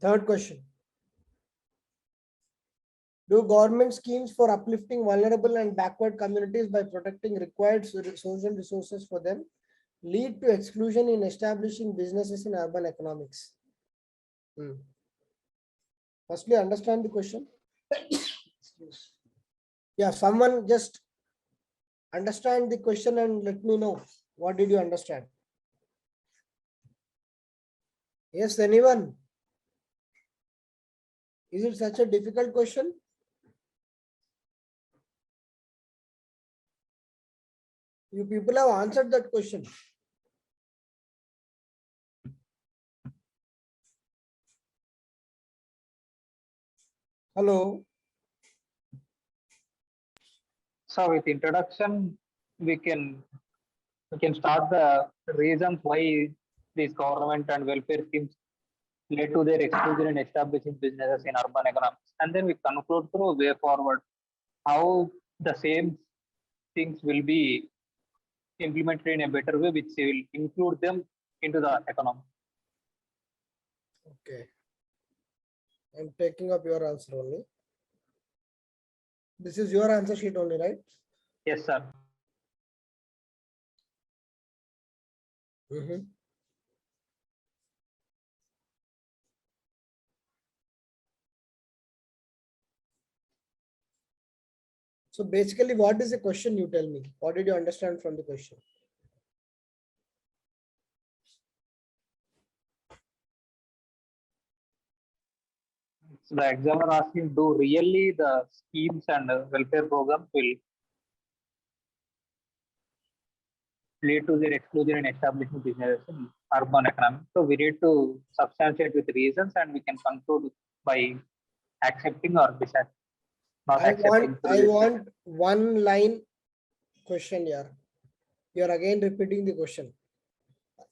Third question. Do government schemes for uplifting vulnerable and backward communities by protecting required social resources for them lead to exclusion in establishing businesses in urban economics? Firstly, understand the question. Yeah, someone just understand the question and let me know what did you understand. Yes, anyone? Is it such a difficult question? You people have answered that question. Hello. So with introduction, we can start the reasons why these government and welfare schemes led to their exclusion in establishing businesses in urban economics, and then we conclude through way forward how the same things will be implemented in a better way, which will include them into the economy. Okay. I'm taking up your answer only. This is your answer sheet only, right? Yes, sir. So basically, what is the question? You tell me. What did you understand from the question? So the examiner asking, do really the schemes and welfare programs will lead to their exclusion in establishing businesses in urban economy? So we need to substantiate with reasons, and we can conclude by accepting or disaccepting. I want one line question here. You are again repeating the question.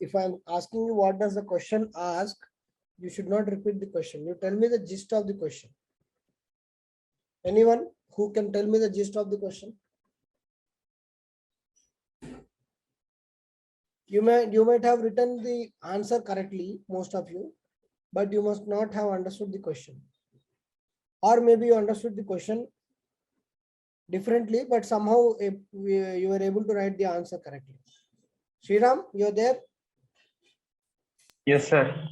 If I'm asking you what does the question ask, you should not repeat the question. You tell me the gist of the question. Anyone who can tell me the gist of the question? You might have written the answer correctly, most of you, but you must not have understood the question. Or maybe you understood the question differently, but somehow you were able to write the answer correctly. Sriram, you're there? Yes, sir.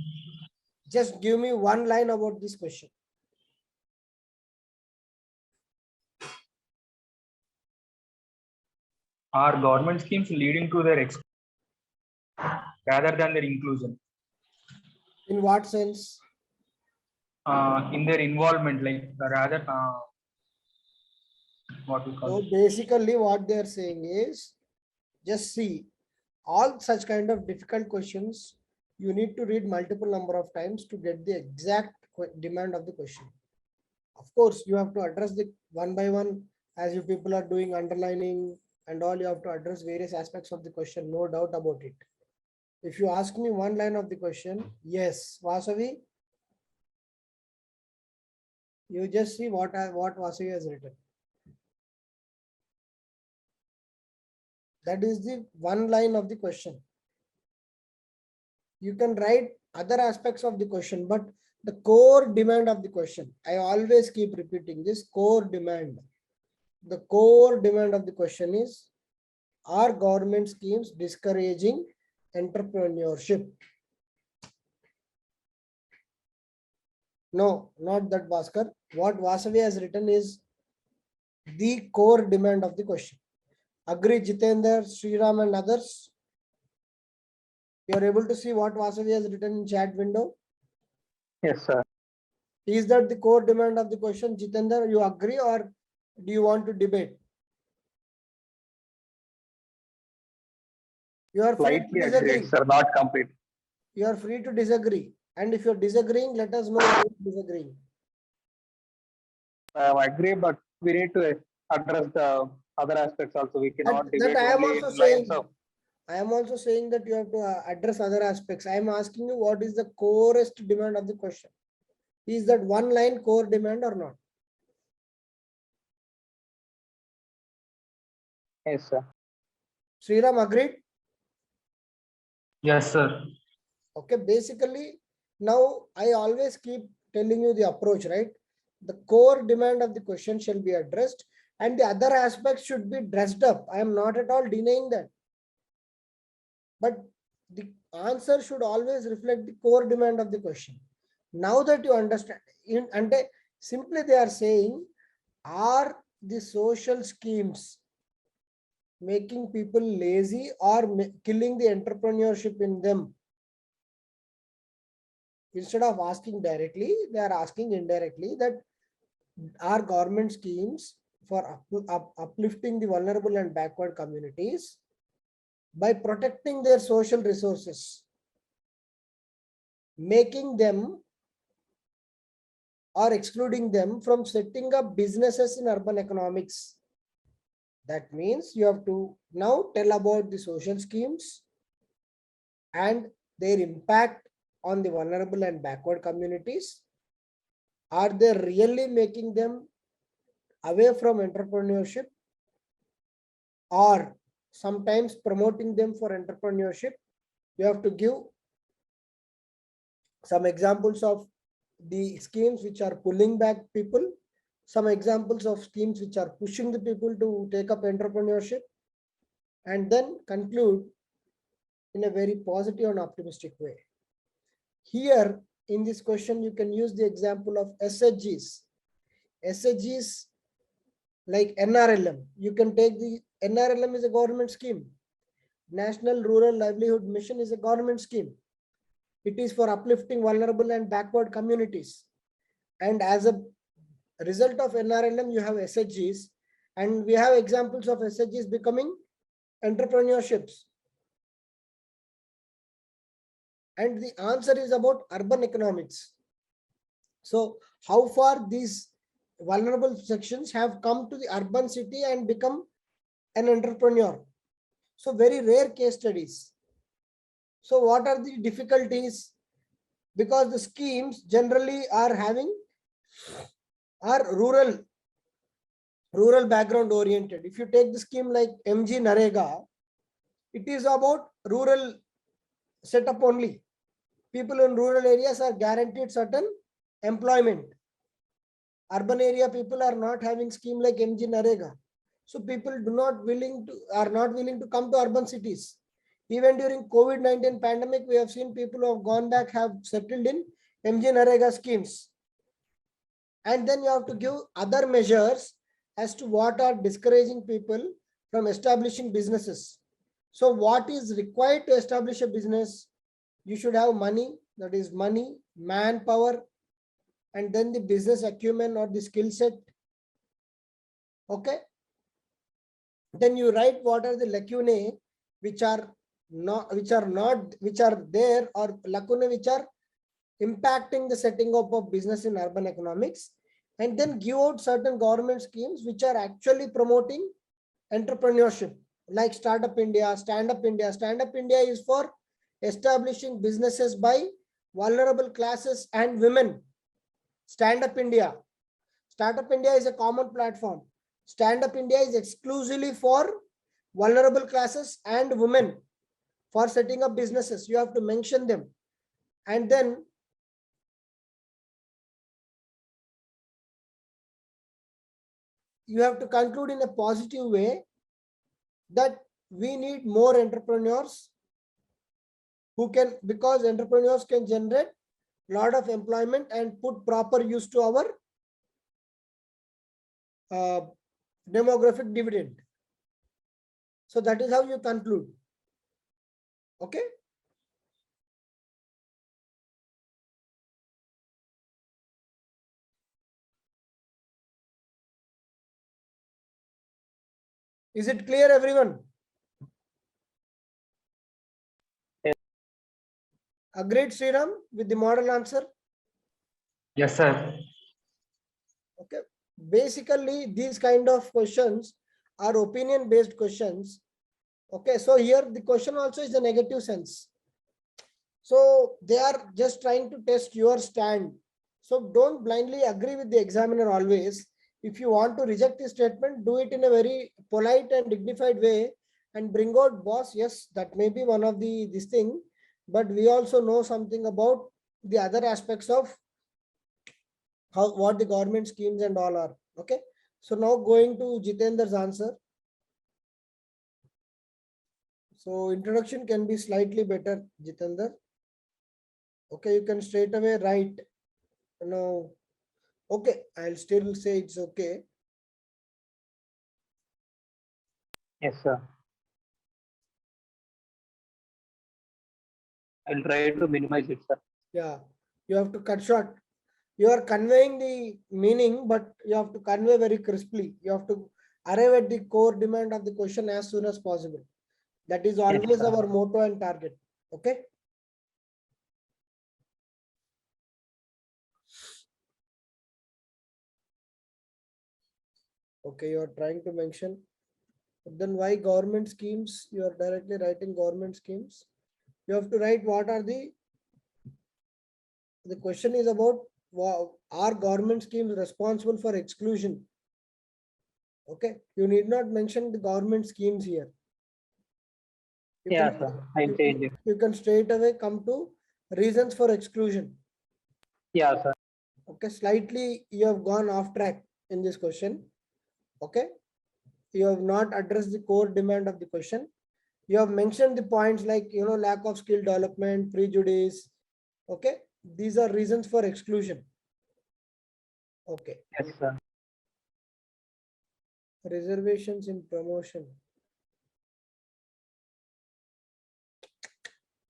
Just give me one line about this question. Are government schemes leading to their exclusion rather than their inclusion? In what sense? In their involvement, like rather what we call. So basically what they are saying is, just see, all such kind of difficult questions, you need to read multiple number of times to get the exact demand of the question. Of course, you have to address the one by one, as you people are doing underlining and all, you have to address various aspects of the question, no doubt about it. If you ask me one line of the question, yes, Vasavi, you just see what Vasavi has written. That is the one line of the question. You can write other aspects of the question, but the core demand of the question, I always keep repeating this core demand. The core demand of the question is, are government schemes discouraging entrepreneurship? No, not that, Bhaskar. What Vasavi has written is the core demand of the question. Agree, Jitendra, Sriram and others? You are able to see what Vasavi has written in chat window? Yes, sir. Is that the core demand of the question, Jitendra? You agree or do you want to debate? You are free to disagree. Agreed, sir, not complete. You are free to disagree. And if you're disagreeing, let us know why you're disagreeing. I agree, but we need to address the other aspects also. We cannot debate I am only also in saying, lines of. I am also saying that you have to address other aspects. I am asking you what is the corest demand of the question. Is that one line core demand or not? Yes, sir. Sriram, agreed? Yes, sir. Okay, basically, Now, I always keep telling you the approach, right? The core demand of the question shall be addressed and the other aspects should be dressed up. I am not at all denying that. But the answer should always reflect the core demand of the question. Now that you understand, and simply they are saying, are the social schemes making people lazy or killing the entrepreneurship in them? Instead of asking directly, they are asking indirectly that are government schemes for uplifting the vulnerable and backward communities by protecting their social resources, making them or excluding them from setting up businesses in urban economics. That means you have to now tell about the social schemes and their impact on the vulnerable and backward communities. Are they really making them away from entrepreneurship or sometimes promoting them for entrepreneurship? You have to give some examples of the schemes which are pulling back people, some examples of schemes which are pushing the people to take up entrepreneurship, and then conclude in a very positive and optimistic way. Here in this question, you can use the example of SHGs. SHGs like NRLM. You can take the NRLM is a government scheme. National Rural Livelihood Mission is a government scheme. It is for uplifting vulnerable and backward communities. And as a result of NRLM, you have SHGs. And we have examples of SHGs becoming entrepreneurships. And the answer is about urban economics. So how far these vulnerable sections have come to the urban city and become an entrepreneur? So very rare case studies. So what are the difficulties? Because the schemes generally are rural background oriented. If you take the scheme like MG Narega, it is about rural setup only. People in rural areas are guaranteed certain employment. Urban area people are not having scheme like MG Narega. So people are not willing to come to urban cities. Even during COVID-19 pandemic, we have seen people who have gone back have settled in MG Narega schemes. And then you have to give other measures as to what are discouraging people from establishing businesses. So what is required to establish a business? You should have money, that is money, manpower, and then the business acumen or the skill set. Okay. Then you write what are the lacunae which are there, or lacunae which are impacting the setting up of business in urban economics, and then give out certain government schemes which are actually promoting entrepreneurship, like Startup India, Stand Up India. Stand Up India is for establishing businesses by vulnerable classes and women. Stand Up India. Startup India is a common platform. Stand Up India is exclusively for vulnerable classes and women for setting up businesses. You have to mention them. And then you have to conclude in a positive way that we need more entrepreneurs who can, because entrepreneurs can generate a lot of employment and put proper use to our demographic dividend. So that is how you conclude. Okay. Is it clear, everyone? Yes. Agreed, Sriram, with the model answer? Yes, sir. Okay. Basically, these kind of questions are opinion-based questions. Okay. So here the question also is a negative sense. So they are just trying to test your stand. So don't blindly agree with the examiner always. If you want to reject the statement, do it in a very polite and dignified way and bring out, boss, yes, that may be one of this thing, but we also know something about the other aspects of what the government schemes and all are. Okay. So now going to Jitendra's answer. So introduction can be slightly better, Jitendra. Okay, you can straight away write. No. Okay, I'll still say it's okay. Yes, sir. I'll try to minimize it, sir. Yeah, you have to cut short. You are conveying the meaning, but you have to convey very crisply. You have to arrive at the core demand of the question as soon as possible. That is always sir. our motto and target. Okay. Okay, you are trying to mention. But then why government schemes? You are directly writing government schemes. You have to write what are the question is about, are government schemes responsible for exclusion? Okay, you need not mention the government schemes here. Yeah, sir. I'll change it. You can straight away come to reasons for exclusion. Yeah, sir. Okay, slightly you have gone off track in this question. Okay, you have not addressed the core demand of the question. You have mentioned the points like, lack of skill development, prejudice. Okay, these are reasons for exclusion. Okay. Yes, sir. Reservations in promotion.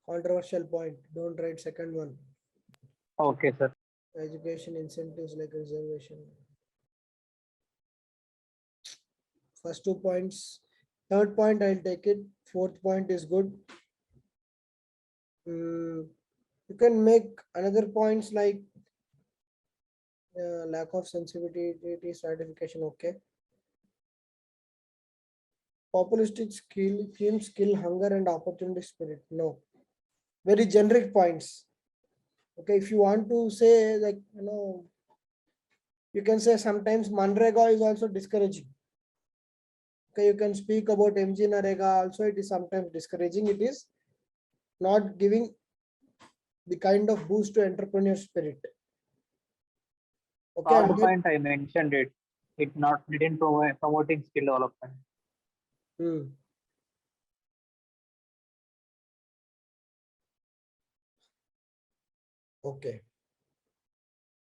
Controversial point. Don't write second one. Okay, sir. Education incentives like reservation. First 2 points. Third point, I'll take it. Fourth point is good. You can make another points like lack of sensitivity, stratification. Okay. Populistic skill, hunger, and opportunity spirit. No. Very generic points. Okay. If you want to say, like, you can say sometimes Manrega is also discouraging. Okay, you can speak about MG Narega also. It is sometimes discouraging. It is not giving the kind of boost to entrepreneur spirit. Okay. Last point I mentioned it. It didn't promoting skill development. Okay.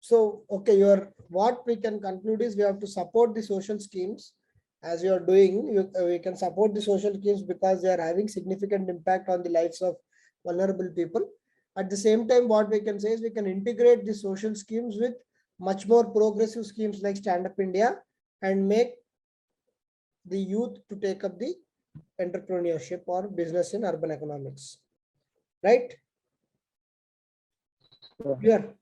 So, okay, what we can conclude is we have to support the social schemes as you are doing. We can support the social schemes because they are having significant impact on the lives of vulnerable people. At the same time, what we can say is we can integrate the social schemes with much more progressive schemes like Stand Up India and make the youth to take up the entrepreneurship or business in urban economics. Right? Sure. Clear?